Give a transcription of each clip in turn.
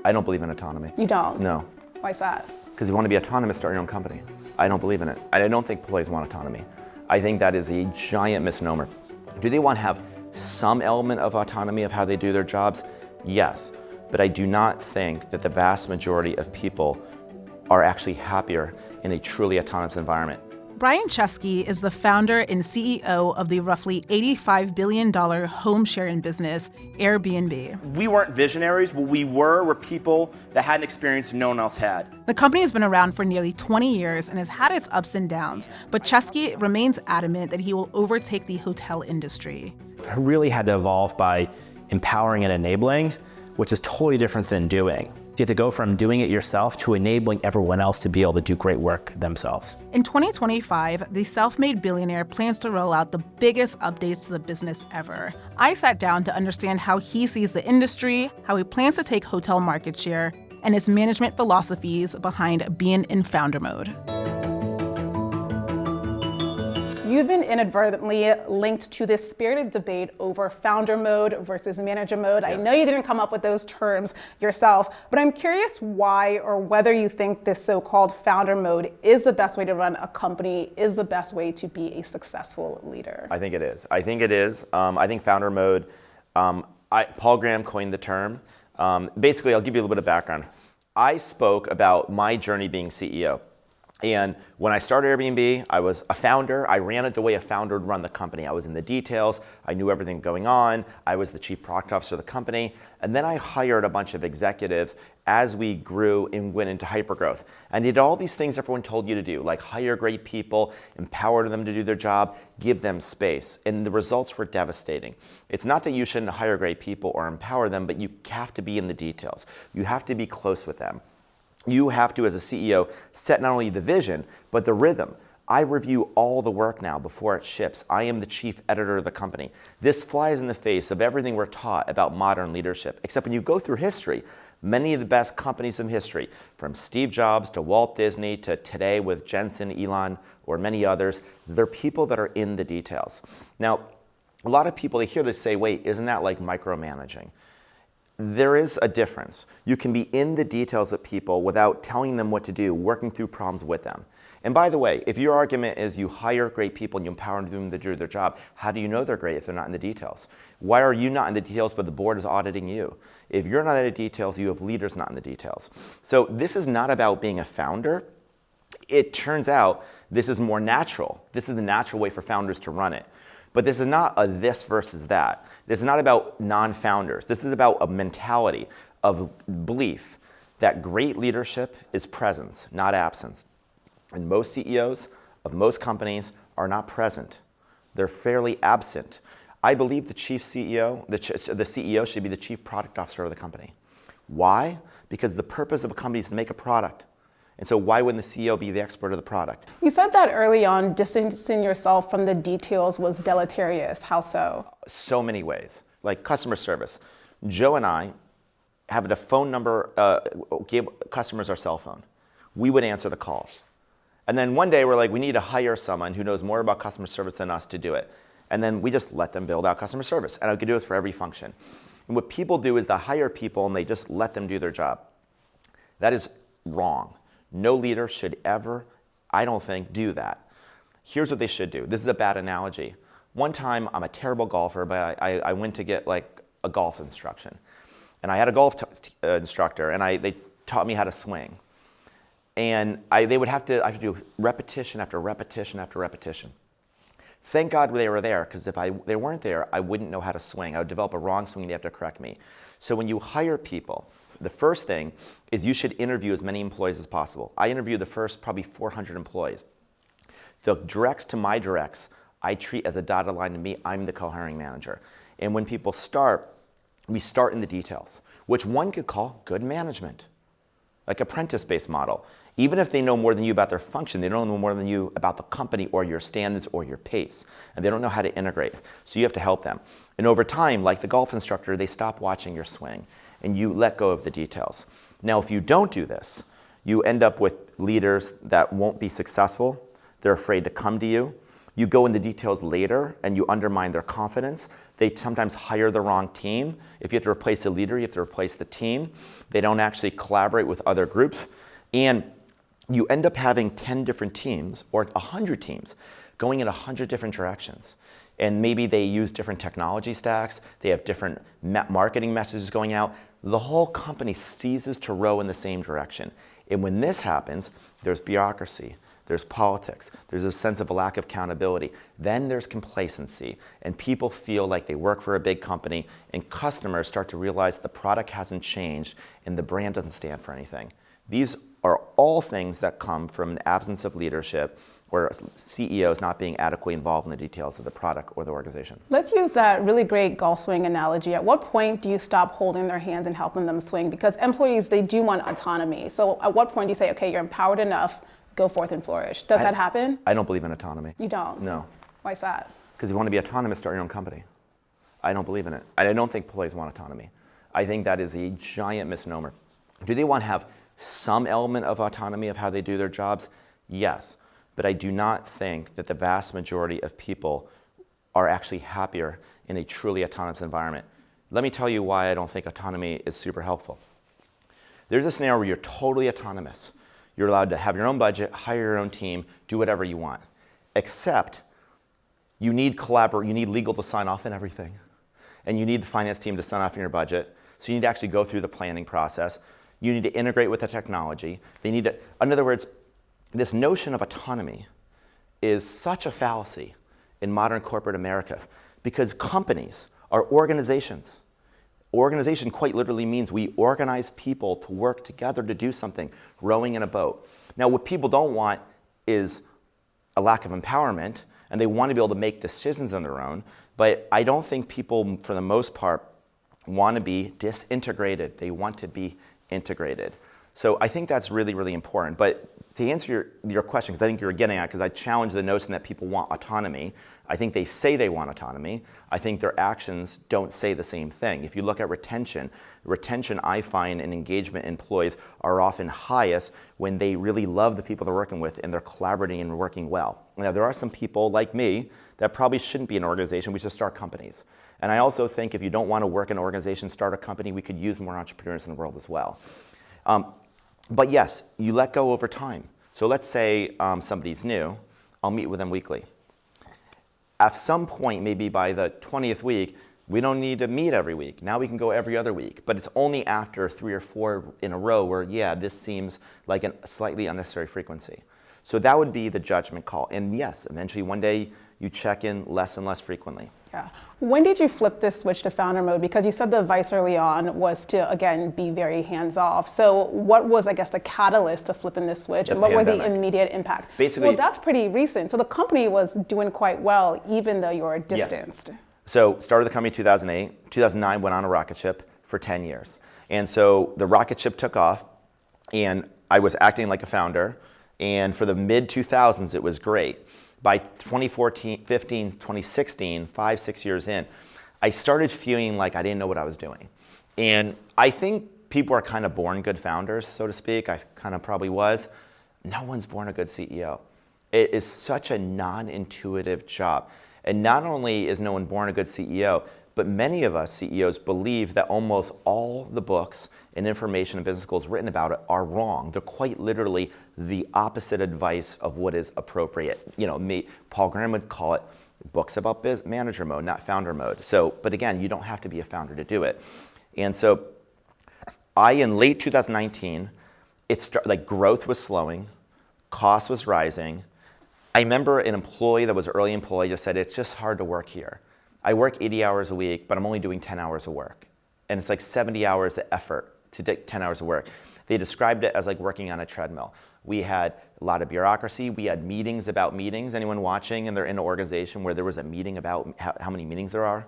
I don't believe in autonomy. You don't? No. Why is that? Because you want to be autonomous, start your own company. I don't believe in it. I don't think employees want autonomy. I think that is a giant misnomer. Do they want to have some element of autonomy of how they do their jobs? Yes. But I do not think that the vast majority of people are actually happier in a truly autonomous environment. Brian Chesky is the founder and CEO of the roughly $85 billion home sharing business, Airbnb. We weren't visionaries. What we were people that had an experience no one else had. The company has been around for nearly 20 years and has had its ups and downs, but Chesky remains adamant that he will overtake the hotel industry. I really had to evolve by empowering and enabling, which is totally different than doing. You have to go from doing it yourself to enabling everyone else to be able to do great work themselves. In 2025, the self-made billionaire plans to roll out the biggest updates to the business ever. I sat down to understand how he sees the industry, how he plans to take hotel market share, and his management philosophies behind being in founder mode. You've been inadvertently linked to this spirited debate over founder mode versus manager mode. Yes. I know you didn't come up with those terms yourself, but I'm curious why or whether you think this so-called founder mode is the best way to run a company, is the best way to be a successful leader. I think it is. I think founder mode, Paul Graham coined the term. Basically, I'll give you a little bit of background. I spoke about my journey being CEO. And when I started Airbnb, I was a founder. I ran it the way a founder would run the company. I was in the details. I knew everything going on. I was the chief product officer of the company. And then I hired a bunch of executives as we grew and went into hypergrowth. And did all these things everyone told you to do, like hire great people, empower them to do their job, give them space. And the results were devastating. It's not that you shouldn't hire great people or empower them, but you have to be in the details. You have to be close with them. You have to, as a CEO, set not only the vision, but the rhythm. I review all the work now before it ships. I am the chief editor of the company. This flies in the face of everything we're taught about modern leadership, except when you go through history, many of the best companies in history, from Steve Jobs to Walt Disney to today with Jensen, Elon, or many others, they're people that are in the details. Now, a lot of people, they hear this say, wait, isn't that like micromanaging? There is a difference. You can be in the details of people without telling them what to do, working through problems with them. And by the way, if your argument is you hire great people and you empower them to do their job, how do you know they're great if they're not in the details? Why are you not in the details but the board is auditing you? If you're not in the details, you have leaders not in the details. So this is not about being a founder. It turns out this is more natural. This is the natural way for founders to run it. But this is not a this versus that. This is not about non-founders. This is about a mentality of belief that great leadership is presence, not absence. And most CEOs of most companies are not present. They're fairly absent. I believe the chief CEO, the CEO should be the chief product officer of the company. Why? Because the purpose of a company is to make a product. And so why wouldn't the CEO be the expert of the product? You said that early on, distancing yourself from the details was deleterious. How so? So many ways. Like customer service. Joe and I have a phone number, gave customers our cell phone. We would answer the calls. And then one day we're like, we need to hire someone who knows more about customer service than us to do it. And then we just let them build out customer service. And I could do it for every function. And what people do is they hire people and they just let them do their job. That is wrong. No leader should ever, I don't think, do that. Here's what they should do. This is a bad analogy. One time, I'm a terrible golfer, but I went to get like a golf instruction. And I had a golf instructor, and they taught me how to swing. And I have to do repetition after repetition after repetition. Thank God they were there, because if they weren't there, I wouldn't know how to swing. I would develop a wrong swing, and they have to correct me. So when you hire people, the first thing is you should interview as many employees as possible. I interviewed the first probably 400 employees. The directs to my directs, I treat as a dotted line to me. I'm the co-hiring manager. And when people start, we start in the details, which one could call good management, like apprentice-based model. Even if they know more than you about their function, they don't know more than you about the company or your standards or your pace, and they don't know how to integrate. So you have to help them. And over time, like the golf instructor, they stop watching your swing, and you let go of the details. Now, if you don't do this, you end up with leaders that won't be successful. They're afraid to come to you. You go into details later and you undermine their confidence. They sometimes hire the wrong team. If you have to replace a leader, you have to replace the team. They don't actually collaborate with other groups. And you end up having 10 different teams or 100 teams going in 100 different directions. And maybe they use different technology stacks. They have different marketing messages going out. The whole company ceases to row in the same direction. And when this happens, there's bureaucracy, there's politics, there's a sense of a lack of accountability. Then there's complacency, and people feel like they work for a big company, and customers start to realize the product hasn't changed and the brand doesn't stand for anything. These are all things that come from an absence of leadership or CEOs not being adequately involved in the details of the product or the organization. Let's use that really great golf swing analogy. At what point do you stop holding their hands and helping them swing? Because employees, they do want autonomy. So at what point do you say, okay, you're empowered enough, go forth and flourish? Does that happen? I don't believe in autonomy. You don't? No. Why is that? Because you want to be autonomous, start your own company. I don't believe in it. I don't think employees want autonomy. I think that is a giant misnomer. Do they want to have some element of autonomy of how they do their jobs? Yes. But I do not think that the vast majority of people are actually happier in a truly autonomous environment. Let me tell you why I don't think autonomy is super helpful. There's a scenario where you're totally autonomous. You're allowed to have your own budget, hire your own team, do whatever you want. Except you need legal to sign off on everything. And you need the finance team to sign off on your budget. So you need to actually go through the planning process. You need to integrate with the technology. In other words, this notion of autonomy is such a fallacy in modern corporate America because companies are organizations. Organization quite literally means we organize people to work together to do something, rowing in a boat. Now, what people don't want is a lack of empowerment, and they want to be able to make decisions on their own, but I don't think people, for the most part, want to be disintegrated. They want to be integrated. So I think that's really, really important. But to answer your question, because I think you're getting at, because I challenge the notion that people want autonomy. I think they say they want autonomy. I think their actions don't say the same thing. If you look at retention I find and engagement employees are often highest when they really love the people they're working with and they're collaborating and working well. Now, there are some people like me that probably shouldn't be in an organization. We should start companies. And I also think if you don't want to work in an organization, start a company, we could use more entrepreneurs in the world as well. But yes, you let go over time. So let's say somebody's new, I'll meet with them weekly. At some point, maybe by the 20th week, we don't need to meet every week. Now we can go every other week. But it's only after 3 or 4 in a row where, yeah, this seems like a slightly unnecessary frequency. So that would be the judgment call. And yes, eventually one day you check in less and less frequently. Yeah. When did you flip this switch to founder mode? Because you said the advice early on was to, again, be very hands-off. So what was, I guess, the catalyst to flipping this switch? And what were the immediate impacts? Basically, well, that's pretty recent. So the company was doing quite well, even though you were distanced. Yes. So started the company in 2008. 2009 went on a rocket ship for 10 years. And so the rocket ship took off, and I was acting like a founder. And for the mid-2000s, it was great. By 2014, 15, 2016, 5-6 years in, I started feeling like I didn't know what I was doing. And I think people are kind of born good founders, so to speak. I kind of probably was. No one's born a good CEO. It is such a non-intuitive job. And not only is no one born a good CEO, but many of us CEOs believe that almost all the books and information in business schools written about it are wrong. They're quite literally the opposite advice of what is appropriate. Paul Graham would call it books about manager mode, not founder mode. So, but again, you don't have to be a founder to do it. And so in late 2019, growth was slowing, cost was rising. I remember an employee that was an early employee just said, it's just hard to work here. I work 80 hours a week, but I'm only doing 10 hours of work. And it's like 70 hours of effort to take 10 hours of work. They described it as like working on a treadmill. We had a lot of bureaucracy. We had meetings about meetings. Anyone watching and they're in an organization where there was a meeting about how many meetings there are?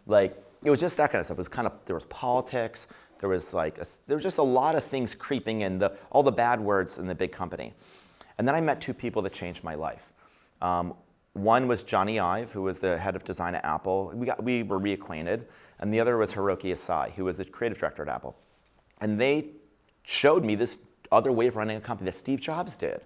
Like, it was just that kind of stuff. It was there was politics. There was just a lot of things creeping in, all the bad words in the big company. And then I met 2 people that changed my life. One was Johnny Ive, who was the head of design at Apple. We were reacquainted. And the other was Hiroki Asai, who was the creative director at Apple. And they showed me this other way of running a company that Steve Jobs did.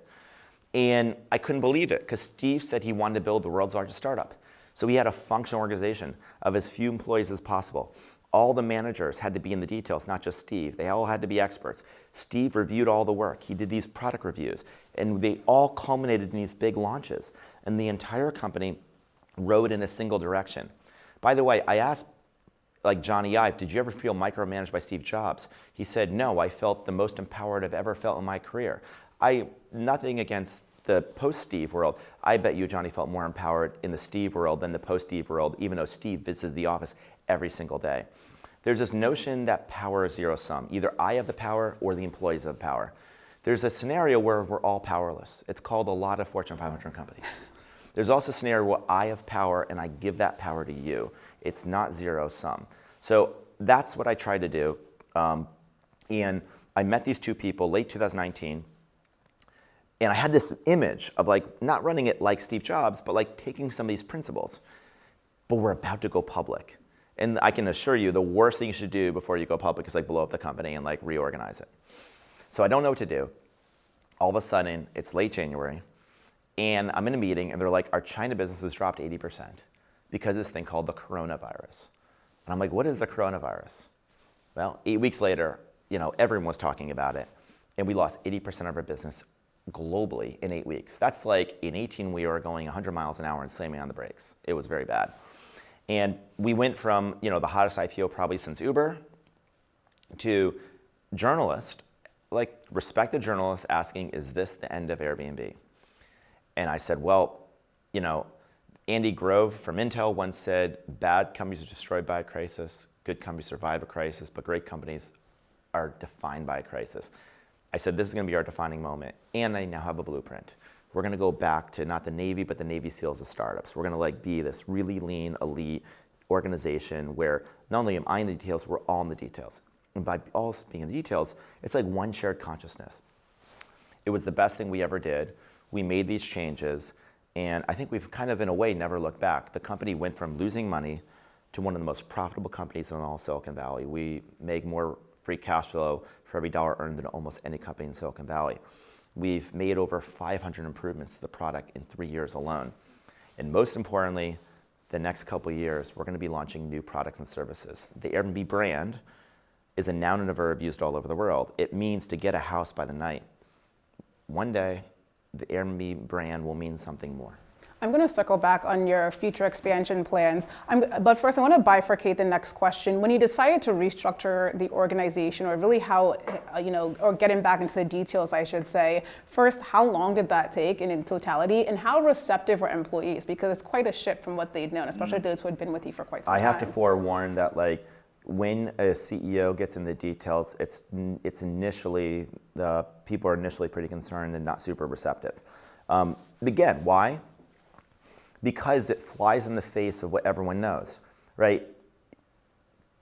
And I couldn't believe it because Steve said he wanted to build the world's largest startup. So we had a functional organization of as few employees as possible. All the managers had to be in the details, not just Steve. They all had to be experts. Steve reviewed all the work. He did these product reviews. And they all culminated in these big launches. And the entire company rode in a single direction. By the way, I asked like Johnny Ive, did you ever feel micromanaged by Steve Jobs? He said, no, I felt the most empowered I've ever felt in my career. Nothing against the post-Steve world. I bet you Johnny felt more empowered in the Steve world than the post-Steve world, even though Steve visited the office every single day. There's this notion that power is zero-sum. Either I have the power or the employees have the power. There's a scenario where we're all powerless. It's called a lot of Fortune 500 companies. There's also a scenario where I have power and I give that power to you. It's not zero-sum. So that's what I tried to do. And I met these two people late 2019. And I had this image of like not running it like Steve Jobs, but like taking some of these principles. But we're about to go public. And I can assure you the worst thing you should do before you go public is like blow up the company and like reorganize it. So I don't know what to do. All of a sudden, it's late January. And I'm in a meeting and they're like, our China business has dropped 80% because of this thing called the coronavirus. And I'm like, what is the coronavirus? Well, 8 weeks later, everyone was talking about it. And we lost 80% of our business globally in 8 weeks. That's like in 18 we were going 100 miles an hour and slamming on the brakes. It was very bad. And we went from the hottest IPO probably since Uber to journalists, like respected journalists asking, is this the end of Airbnb? And I said, well, Andy Grove from Intel once said, bad companies are destroyed by a crisis, good companies survive a crisis, but great companies are defined by a crisis. I said, this is going to be our defining moment. And I now have a blueprint. We're going to go back to not the Navy, but the Navy SEALs of startups. We're going to be this really lean, elite organization where not only am I in the details, we're all in the details. And by all being in the details, it's like one shared consciousness. It was the best thing we ever did. We made these changes. And I think we've kind of, in a way, never looked back. The company went from losing money to one of the most profitable companies in all Silicon Valley. We make more free cash flow for every dollar earned than almost any company in Silicon Valley. We've made over 500 improvements to the product in 3 years alone. And most importantly, the next couple of years, we're going to be launching new products and services. The Airbnb brand is a noun and a verb used all over the world. It means to get a house by the night. One day, the Airbnb brand will mean something more. I'm going to circle back on your future expansion plans. But first, I want to bifurcate the next question. When you decided to restructure the organization, or really how, or getting back into the details, I should say, first, how long did that take in totality, and how receptive were employees? Because it's quite a shift from what they'd known, especially those who had been with you for quite some time. I have to forewarn that, when a CEO gets in the details, it's initially, the people are initially pretty concerned and not super receptive. Again, why? Because it flies in the face of what everyone knows, right?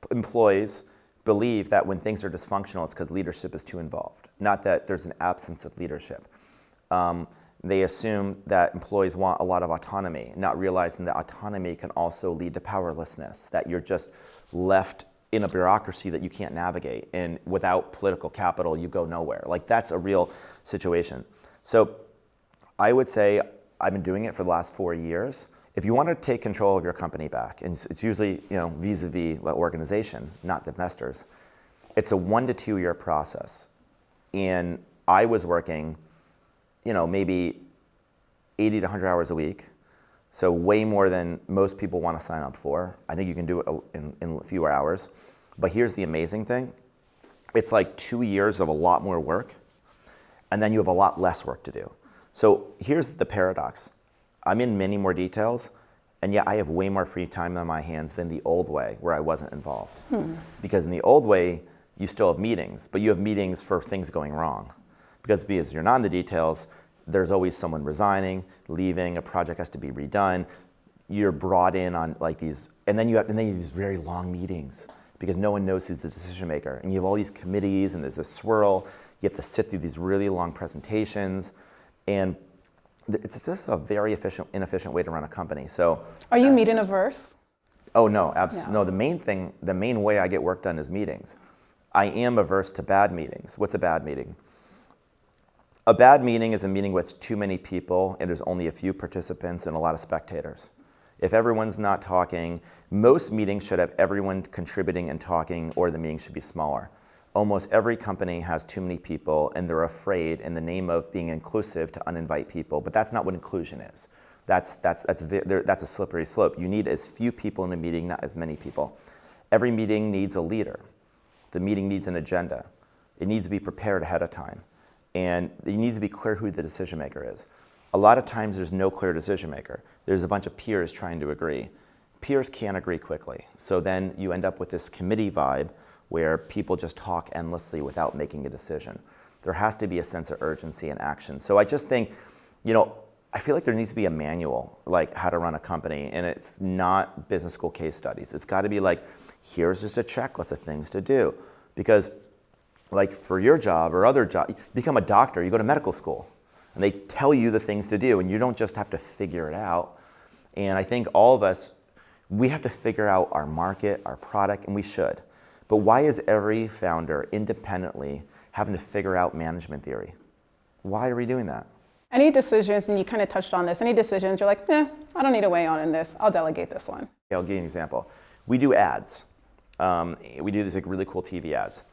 Employees believe that when things are dysfunctional, it's because leadership is too involved, not that there's an absence of leadership. They assume that employees want a lot of autonomy, not realizing that autonomy can also lead to powerlessness, that you're just left in a bureaucracy that you can't navigate, and without political capital, you go nowhere. That's a real situation. So I would say I've been doing it for the last 4 years. If you want to take control of your company back, and it's usually vis-a-vis the organization, not the investors, it's a 1 to 2 year process. And I was working, maybe 80 to 100 hours a week, so way more than most people want to sign up for. I think you can do it in fewer hours. But here's the amazing thing. It's like 2 years of a lot more work, and then you have a lot less work to do. So here's the paradox. I'm in many more details, and yet I have way more free time on my hands than the old way where I wasn't involved. Because in the old way, you still have meetings, but you have meetings for things going wrong. Because you're not in the details, there's always someone resigning, leaving, a project has to be redone. You're brought in on these, and then you have these very long meetings because no one knows who's the decision maker. And you have all these committees and there's this swirl. You have to sit through these really long presentations. And it's just a very inefficient way to run a company. So, are you meeting averse? Oh no, absolutely. No, the main way I get work done is meetings. I am averse to bad meetings. What's a bad meeting? A bad meeting is a meeting with too many people and there's only a few participants and a lot of spectators. If everyone's not talking, most meetings should have everyone contributing and talking, or the meeting should be smaller. Almost every company has too many people and they're afraid in the name of being inclusive to uninvite people, but that's not what inclusion is. That's a slippery slope. You need as few people in a meeting, not as many people. Every meeting needs a leader. The meeting needs an agenda. It needs to be prepared ahead of time. And it needs to be clear who the decision maker is. A lot of times there's no clear decision maker. There's a bunch of peers trying to agree. Peers can't agree quickly. So then you end up with this committee vibe where people just talk endlessly without making a decision. There has to be a sense of urgency and action. So I just think, I feel like there needs to be a manual, like how to run a company, and it's not business school case studies. It's got to be like, here's just a checklist of things to do. Because like for your job or other job, you become a doctor, you go to medical school, and they tell you the things to do, and you don't just have to figure it out. And I think all of us, we have to figure out our market, our product, and we should. But why is every founder independently having to figure out management theory? Why are we doing that? Any decisions, and you kind of touched on this, any decisions you're like, I don't need to weigh on in this, I'll delegate this one. I'll give you an example. We do ads. We do these like really cool TV ads.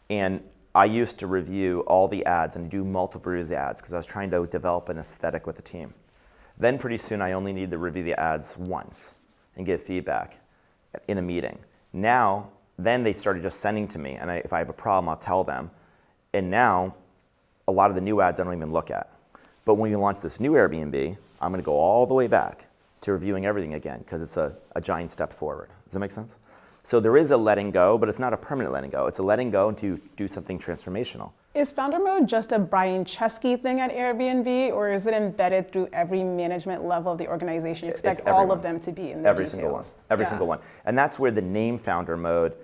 And I used to review all the ads and do multiple reviews of the ads because I was trying to develop an aesthetic with the team. Then pretty soon I only need to review the ads once and get feedback in a meeting. Then they started just sending to me, and if I have a problem, I'll tell them. And now, a lot of the new ads I don't even look at. But when we launch this new Airbnb, I'm going to go all the way back to reviewing everything again because it's a giant step forward. Does that make sense? So there is a letting go, but it's not a permanent letting go. It's a letting go to do something transformational. Is founder mode just a Brian Chesky thing at Airbnb, or is it embedded through every management level of the organization? You expect all of them to be in the Every details. single one. Every single one. And that's where the name founder mode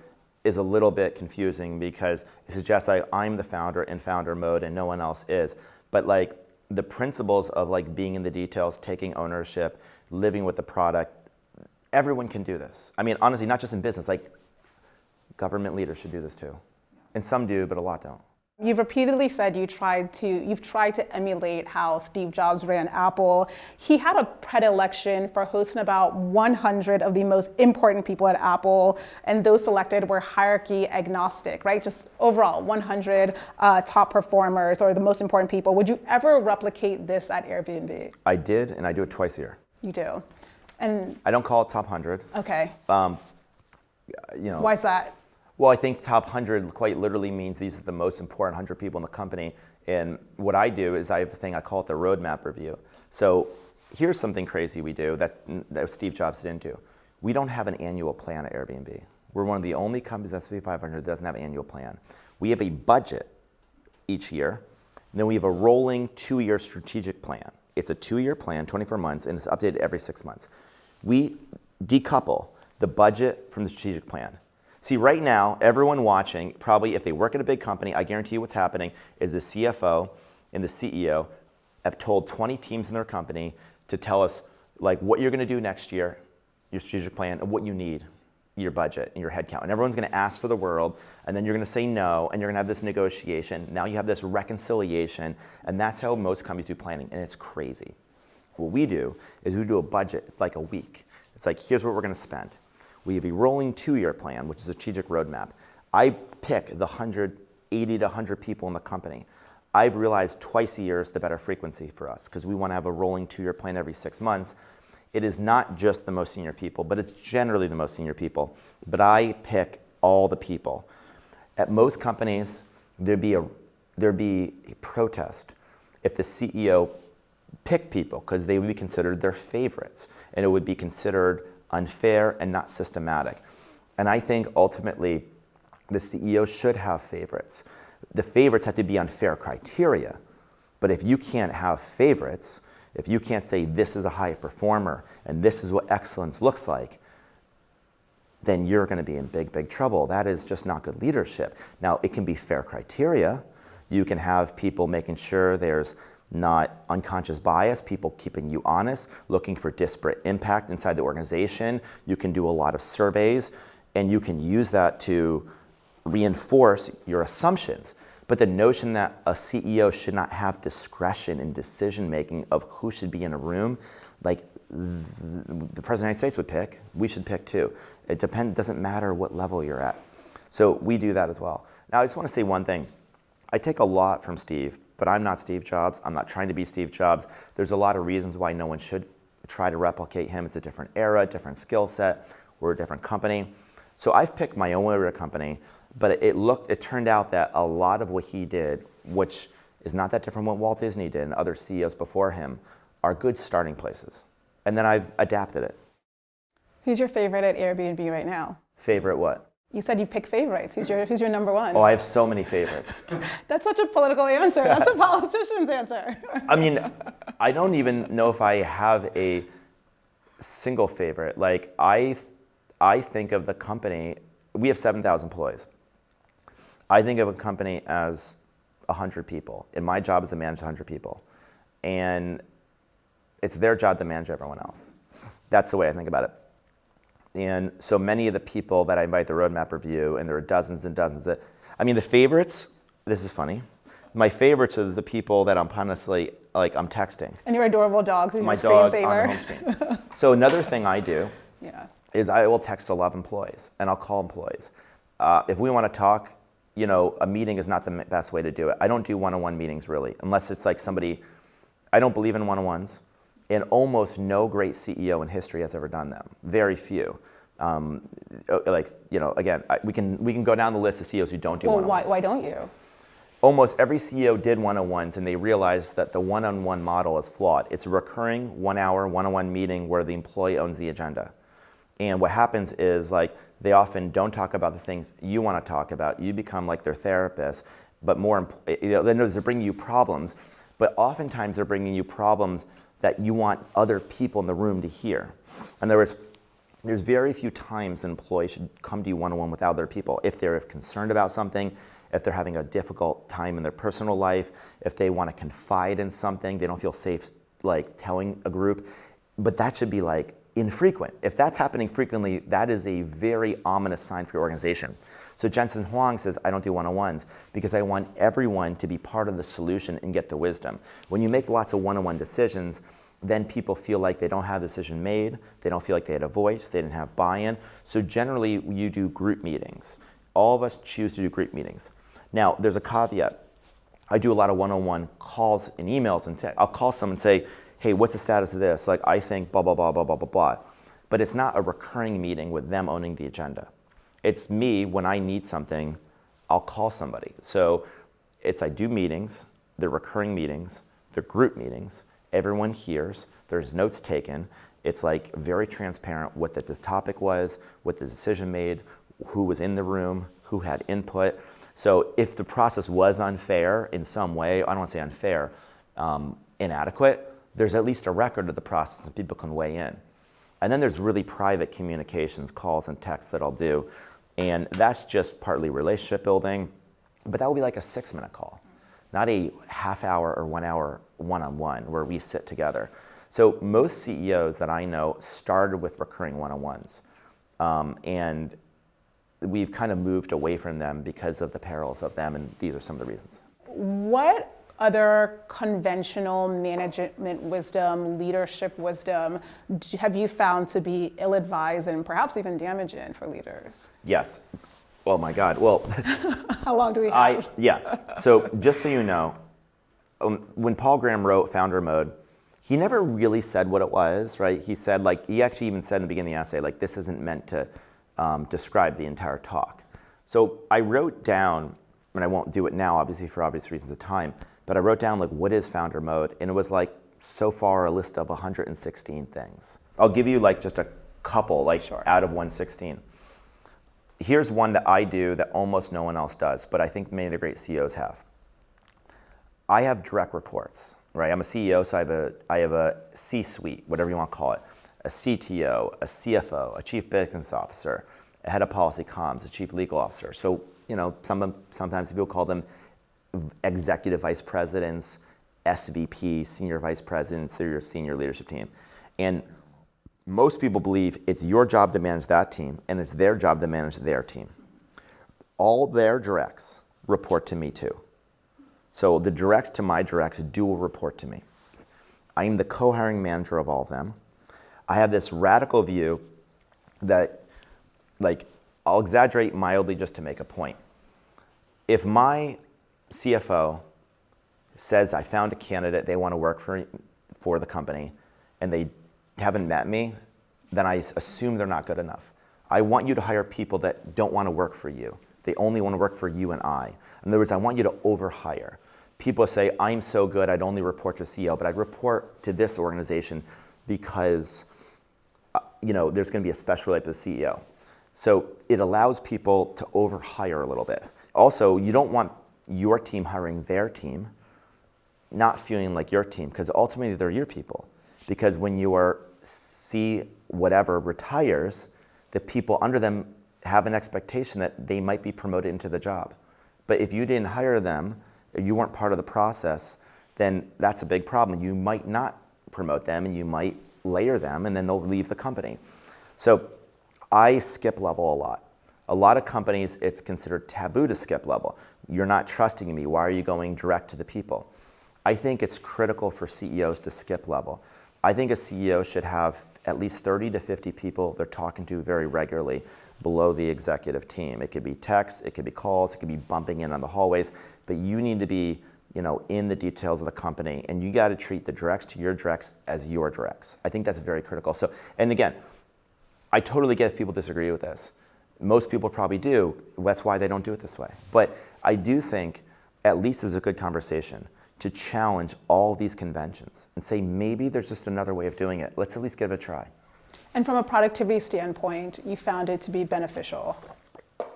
is a little bit confusing because it suggests like I'm the founder in founder mode and no one else is. But like the principles of like being in the details, taking ownership, living with the product, everyone can do this. I mean, honestly, not just in business, like government leaders should do this too. And some do, but a lot don't. You've repeatedly said you've tried to emulate how Steve Jobs ran Apple. He had a predilection for hosting about 100 of the most important people at Apple, and those selected were hierarchy agnostic, right? Just overall, 100 top performers or the most important people. Would you ever replicate this at Airbnb? I did, and I do it twice a year. You do. And I don't call it top 100. okay. You know. Why is that? Well, I think top 100 quite literally means these are the most important 100 people in the company. And what I do is I have a thing, I call it the roadmap review. So here's something crazy we do that Steve Jobs didn't do. We don't have an annual plan at Airbnb. We're one of the only companies in S&P 500 that doesn't have an annual plan. We have a budget each year, and then we have a rolling 2-year strategic plan. It's a 2-year plan, 24 months, and it's updated every 6 months. We decouple the budget from the strategic plan. See, right now, everyone watching, probably if they work at a big company, I guarantee you what's happening is the CFO and the CEO have told 20 teams in their company to tell us like what you're going to do next year, your strategic plan, and what you need, your budget and your headcount. And everyone's going to ask for the world, and then you're going to say no, and you're going to have this negotiation. Now you have this reconciliation, and that's how most companies do planning, and it's crazy. What we do is we do a budget like a week. It's like, here's what we're going to spend. We have a rolling 2-year plan, which is a strategic roadmap. I pick the 80 to 100 people in the company. I've realized twice a year is the better frequency for us because we want to have a rolling 2-year plan every 6 months. It is not just the most senior people, but it's generally the most senior people. But I pick all the people. At most companies, there'd be a protest if the CEO picked people because they would be considered their favorites, and it would be considered unfair and not systematic. And I think ultimately the CEO should have favorites. The favorites have to be on fair criteria. But if you can't have favorites, if you can't say this is a high performer and this is what excellence looks like, then you're going to be in big, big trouble. That is just not good leadership. Now, it can be fair criteria. You can have people making sure there's not unconscious bias, people keeping you honest, looking for disparate impact inside the organization. You can do a lot of surveys, and you can use that to reinforce your assumptions. But the notion that a CEO should not have discretion in decision making of who should be in a room, like the President of the United States would pick, we should pick too. It doesn't matter what level you're at. So we do that as well. Now I just want to say one thing. I take a lot from Steve, but I'm not Steve Jobs. I'm not trying to be Steve Jobs. There's a lot of reasons why no one should try to replicate him. It's a different era, different skill set. We're a different company. So I've picked my own way of a company, but it turned out that a lot of what he did, which is not that different from what Walt Disney did and other CEOs before him, are good starting places. And then I've adapted it. Who's your favorite at Airbnb right now? Favorite what? You said you pick favorites. Who's your number one? Oh, I have so many favorites. That's such a political answer. That's a politician's answer. I mean, I don't even know if I have a single favorite. Like, I think of the company, we have 7,000 employees. I think of a company as 100 people, and my job is to manage 100 people. And it's their job to manage everyone else. That's the way I think about it. And so many of the people that I invite to roadmap review, and there are dozens and dozens the favorites, this is funny. My favorites are the people that I'm honestly, like, I'm texting. And your adorable dog, who's my your dog screensaver. on the home screen. So another thing I do is I will text 11 employees, and I'll call employees. If we want to talk, a meeting is not the best way to do it. I don't do one-on-one meetings really, unless it's like somebody, I don't believe in one-on-ones, and almost no great CEO in history has ever done them. Very few. Again, we can go down the list of CEOs who don't do one-on-ones. Well, why don't you? Almost every CEO did one-on-ones, and they realized that the one-on-one model is flawed. It's a recurring 1 hour one-on-one meeting where the employee owns the agenda. And what happens is, like, they often don't talk about the things you want to talk about. You become like their therapist, but they're bringing you problems, but oftentimes they're bringing you problems that you want other people in the room to hear. In other words, there's very few times an employee should come to you one-on-one with other people. If they're concerned about something, if they're having a difficult time in their personal life, if they want to confide in something, they don't feel safe, like, telling a group. But that should be, like, infrequent. If that's happening frequently, that is a very ominous sign for your organization. So Jensen Huang says, I don't do one-on-ones because I want everyone to be part of the solution and get the wisdom. When you make lots of one-on-one decisions, then people feel like they don't have a decision made, they don't feel like they had a voice, they didn't have buy-in. So generally, you do group meetings. All of us choose to do group meetings. Now, there's a caveat. I do a lot of one-on-one calls and emails, and I'll call someone and say, hey, what's the status of this? Like, I think blah, blah, blah, blah, blah, blah, blah. But it's not a recurring meeting with them owning the agenda. It's me, when I need something, I'll call somebody. So I do meetings, they're recurring meetings, they're group meetings, everyone hears, there's notes taken. It's like very transparent what the topic was, what the decision made, who was in the room, who had input. So if the process was unfair in some way, I don't want to say unfair, inadequate, there's at least a record of the process and people can weigh in. And then there's really private communications, calls and texts that I'll do. And that's just partly relationship building, but that will be like a 6-minute call, not a half hour or 1 hour one-on-one where we sit together. So most CEOs that I know started with recurring one-on-ones. And we've kind of moved away from them because of the perils of them, and these are some of the reasons. What other conventional management wisdom, leadership wisdom have you found to be ill-advised and perhaps even damaging for leaders? Yes. Oh my God. Well, how long do we have? So just so you know, when Paul Graham wrote Founder Mode, he never really said what it was, right? He said, like, he actually even said in the beginning of the essay, like, this isn't meant to describe the entire talk. So I wrote down, and I won't do it now, obviously for obvious reasons of time, but I wrote down, like, what is Founder Mode? And it was, like, so far a list of 116 things. I'll give you, like, just a couple, like, Sure. out of 116. Here's one that I do that almost no one else does, but I think many of the great CEOs have. I have direct reports, right? I'm a CEO, so I have a C-suite, whatever you want to call it, a CTO, a CFO, a chief business officer, a head of policy comms, a chief legal officer. So, sometimes people call them executive vice presidents, SVP, senior vice presidents, they're your senior leadership team. And most people believe it's your job to manage that team, and it's their job to manage their team. All their directs report to me too. So the directs to my directs dual report to me. I am the co-hiring manager of all of them. I have this radical view that, like, I'll exaggerate mildly just to make a point. If my CFO says I found a candidate they want to work for the company and they haven't met me, then I assume they're not good enough. I want you to hire people that don't want to work for you. They only want to work for you and I. In other words, I want you to overhire. People say, I'm so good, I'd only report to CEO, but I'd report to this organization because there's going to be a special relationship with the CEO. So it allows people to overhire a little bit. Also, you don't want your team hiring their team, not feeling like your team, because ultimately they're your people. Because when your whatever retires, the people under them have an expectation that they might be promoted into the job. But if you didn't hire them, you weren't part of the process, then that's a big problem. You might not promote them and you might layer them and then they'll leave the company. So I skip level a lot. A lot of companies, it's considered taboo to skip level. You're not trusting me. Why are you going direct to the people? I think it's critical for CEOs to skip level. I think a CEO should have at least 30 to 50 people they're talking to very regularly below the executive team. It could be texts, it could be calls, it could be bumping in on the hallways, but you need to be in the details of the company, and you got to treat the directs to your directs as your directs. I think that's very critical. So, and again, I totally get if people disagree with this. Most people probably do. That's why they don't do it this way. But I do think at least it's a good conversation to challenge all these conventions and say maybe there's just another way of doing it. Let's at least give it a try. And from a productivity standpoint, you found it to be beneficial.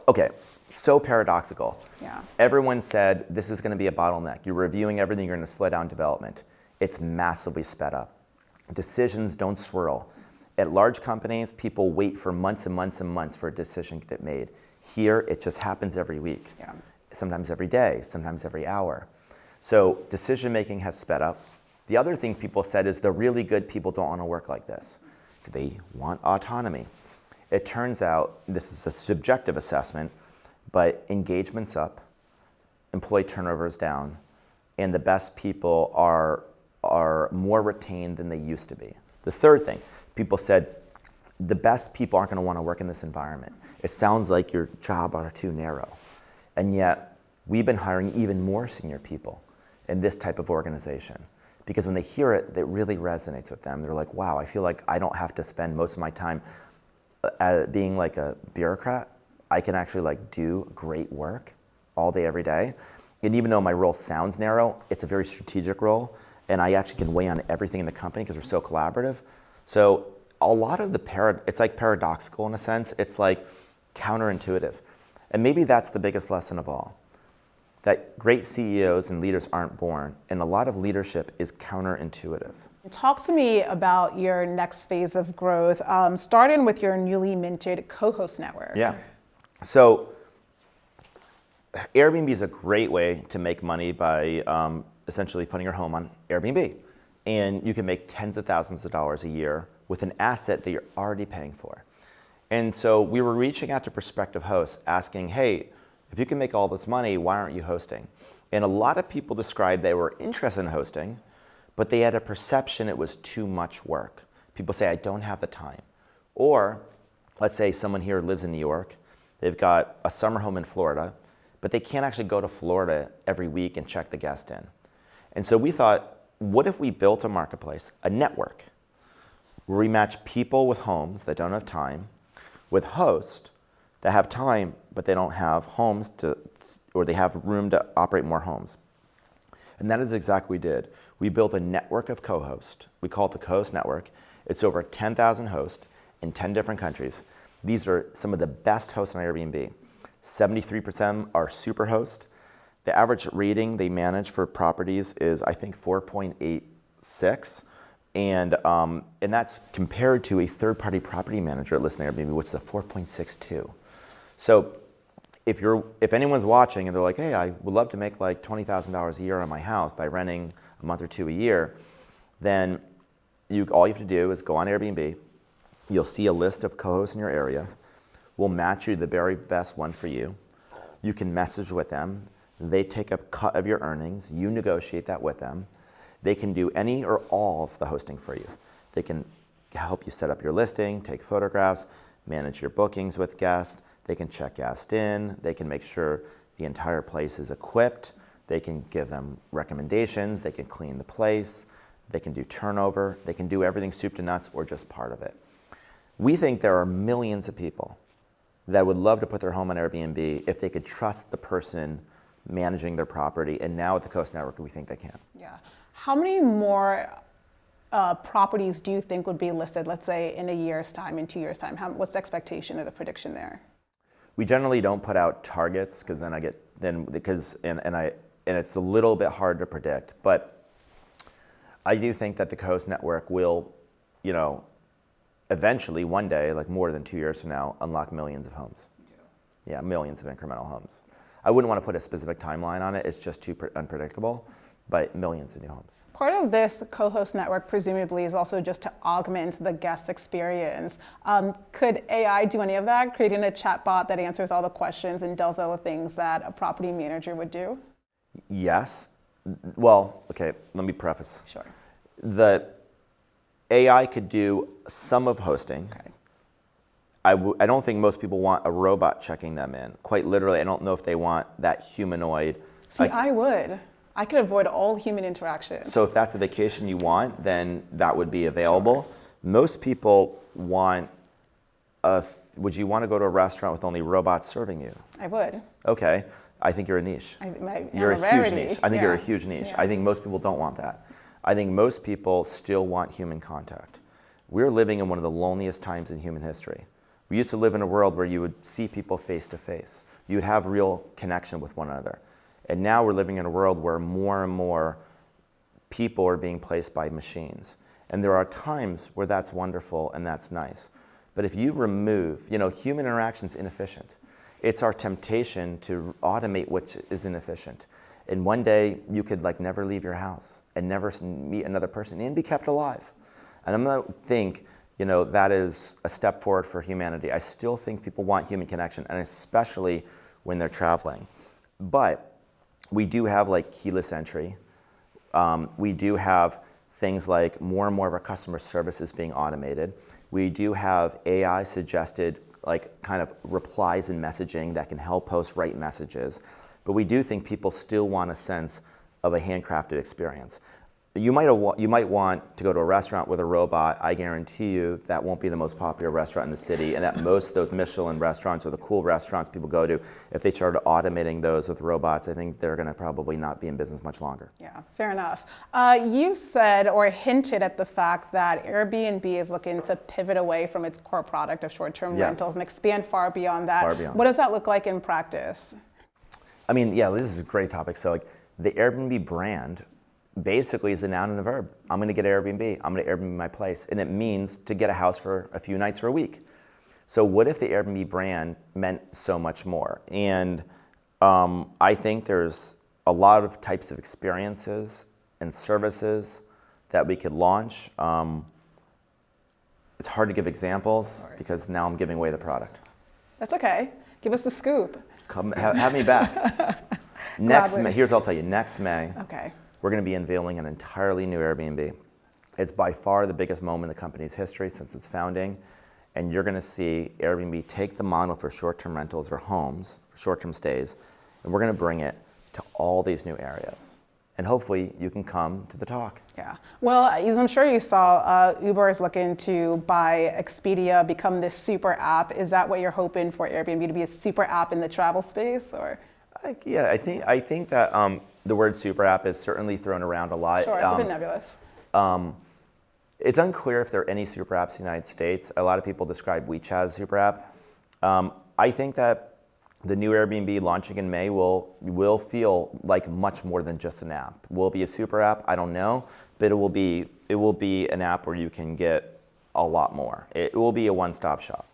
Okay, so paradoxical. Yeah. Everyone said this is going to be a bottleneck. You're reviewing everything, you're going to slow down development. It's massively sped up. Decisions don't swirl. At large companies, people wait for months and months and months for a decision to get made. Here, it just happens every week. Yeah. Sometimes every day, sometimes every hour. So decision making has sped up. The other thing people said is the really good people don't want to work like this. They want autonomy. It turns out, this is a subjective assessment, but engagement's up, employee turnover is down, and the best people are more retained than they used to be. The third thing, people said the best people aren't going to want to work in this environment. It sounds like your job are too narrow. And yet, we've been hiring even more senior people in this type of organization. Because when they hear it, it really resonates with them. They're like, wow, I feel like I don't have to spend most of my time being like a bureaucrat. I can actually do great work all day, every day. And even though my role sounds narrow, it's a very strategic role. And I actually can weigh on everything in the company because we're so collaborative. So a lot of it's like paradoxical in a sense. It's like counterintuitive. And maybe that's the biggest lesson of all. That great CEOs and leaders aren't born, and a lot of leadership is counterintuitive. Talk to me about your next phase of growth, starting with your newly minted co-host network. Yeah. So Airbnb is a great way to make money by essentially putting your home on Airbnb. And you can make tens of thousands of dollars a year with an asset that you're already paying for. And so we were reaching out to prospective hosts asking, hey, if you can make all this money, why aren't you hosting? And a lot of people described they were interested in hosting, but they had a perception it was too much work. People say, I don't have the time. Or let's say someone here lives in New York, they've got a summer home in Florida, but they can't actually go to Florida every week and check the guest in. And so we thought, what if we built a marketplace, a network, where we match people with homes that don't have time with hosts that have time, but they don't have homes or they have room to operate more homes. And that is exactly what we did. We built a network of co-hosts. We call it the Co-host Network. It's over 10,000 hosts in 10 different countries. These are some of the best hosts on Airbnb. 73% are super hosts. The average rating they manage for properties is, I think, 4.86. And that's compared to a third-party property manager listed on Airbnb, which is a 4.62. So if anyone's watching and they're like, hey, I would love to make like $20,000 a year on my house by renting a month or two a year, then all you have to do is go on Airbnb. You'll see a list of co-hosts in your area. We'll match you the very best one for you. You can message with them. They take a cut of your earnings. You negotiate that with them. They can do any or all of the hosting for you. They can help you set up your listing, take photographs, manage your bookings with guests. They can check guests in. They can make sure the entire place is equipped. They can give them recommendations. They can clean the place. They can do turnover. They can do everything soup to nuts or just part of it. We think there are millions of people that would love to put their home on Airbnb if they could trust the person managing their property. And now at the Coast Network, we think they can. Yeah. How many more properties do you think would be listed, let's say, in a year's time, in 2 years' time? What's the expectation or the prediction there? We generally don't put out targets because and it's a little bit hard to predict. But I do think that the Coast Network will, eventually one day, like more than 2 years from now, unlock millions of homes. Yeah, millions of incremental homes. I wouldn't want to put a specific timeline on it. It's just too unpredictable, but millions of new homes. Part of this co-host network presumably is also just to augment the guest experience. Could AI do any of that, creating a chatbot that answers all the questions and does all the things that a property manager would do? Yes. Well, okay, let me preface. Sure. The AI could do some of hosting. Okay. I don't think most people want a robot checking them in. Quite literally, I don't know if they want that humanoid. See, I would. I could avoid all human interaction. So if that's the vacation you want, then that would be available. Sure. Most people want would you want to go to a restaurant with only robots serving you? I would. Okay. I think you're a niche. You're a huge niche. I think you're a huge niche. Yeah. I think most people don't want that. I think most people still want human contact. We're living in one of the loneliest times in human history. We used to live in a world where you would see people face to face. You would have real connection with one another. And now we're living in a world where more and more people are being placed by machines. And there are times where that's wonderful and that's nice. But if you remove, human interaction is inefficient. It's our temptation to automate which is inefficient. And one day you could never leave your house and never meet another person and be kept alive. And I'm not think, that is a step forward for humanity. I still think people want human connection, and especially when they're traveling. But we do have keyless entry. We do have things like more and more of our customer services being automated. We do have AI suggested kind of replies and messaging that can help hosts write messages. But we do think people still want a sense of a handcrafted experience. You might want to go to a restaurant with a robot. I guarantee you that won't be the most popular restaurant in the city, and that most of those Michelin restaurants or the cool restaurants people go to, if they started automating those with robots, I think they're going to probably not be in business much longer. Yeah, fair enough. You said or hinted at the fact that Airbnb is looking to pivot away from its core product of short-term rentals and expand far beyond that. Far beyond. What does that look like in practice? I mean, yeah, this is a great topic. So the Airbnb brand basically is a noun and a verb. I'm going to get Airbnb. I'm going to Airbnb my place. And it means to get a house for a few nights or a week. So what if the Airbnb brand meant so much more? And I think there's a lot of types of experiences and services that we could launch. It's hard to give examples because now I'm giving away the product. That's okay. Give us the scoop. Come, have me back. Next May, here's what I'll tell you. Next May, we're going to be unveiling an entirely new Airbnb. It's by far the biggest moment in the company's history since its founding. And you're going to see Airbnb take the model for short-term rentals or homes, for short-term stays, and we're going to bring it to all these new areas. And hopefully you can come to the talk. Yeah. Well, as I'm sure you saw, Uber is looking to buy Expedia, become this super app. Is that what you're hoping for Airbnb to be, a super app in the travel space, or? Yeah, I think that the word super app is certainly thrown around a lot. Sure, it's a bit nebulous. It's unclear if there are any super apps in the United States. A lot of people describe WeChat as a super app. I think that the new Airbnb launching in May will feel like much more than just an app. Will it be a super app? I don't know, but it will be an app where you can get a lot more. It will be a one-stop shop.